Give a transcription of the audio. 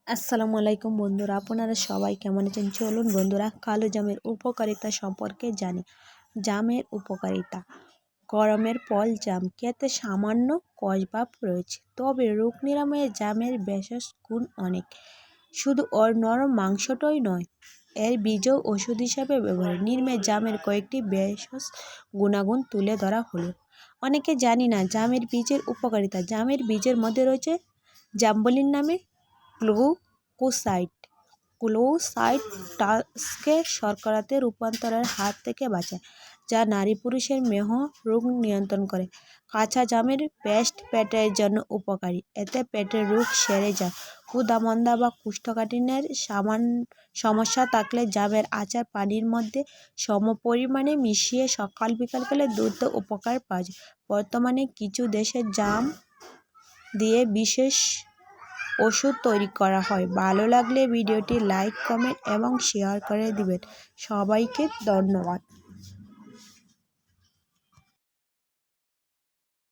আসসালামু আলাইকুম বন্ধুরা, আপনারা সবাই কেমন আছেন? চলুন বন্ধুরা, কালো জামের উপকারিতা সম্পর্কে জানি। জামের উপকারিতা: গরমের ফল জাম খেতে সামান্য কষভাব রয়েছে, তবে রোগ নিরাময়ে জামের বিশেষ গুণ অনেক। শুধু ওর নরম মাংসটাই নয়, এর বীজও ওষুধ হিসাবে ব্যবহার। নির্মে জামের কয়েকটি বিশেষ গুণাগুণ তুলে ধরা হলো। অনেকে জানি না জামের বীজের উপকারিতা। জামের বীজের মধ্যে রয়েছে জাম্বলিন নামে গ্লুকোসাইড। গ্লুকোসাইডটাকে শর্করাতে রূপান্তরের হাত থেকে বাঁচায়, যা নারী পুরুষের মেহ রোগ নিয়ন্ত্রণ করে। কাঁচা জামের পেস্ট পেটের জন্য উপকারী, এতে পেটের রোগ সেরে যায়। ক্ষুধামন্দা বা কোষ্ঠকাঠিন্যের সমস্যা থাকলে জামের আচার পানির মধ্যে সমপরিমাণে মিশিয়ে সকাল বিকাল খেলে দ্রুত উপকার পাওয়া যায়। বর্তমানে কিছু দেশে জাম দিয়ে বিশেষ ওষুধ তৈরি করা হয়। ভালো লাগলে ভিডিওটি লাইক, কমেন্ট এবং শেয়ার করে দিবেন। সবাইকে ধন্যবাদ।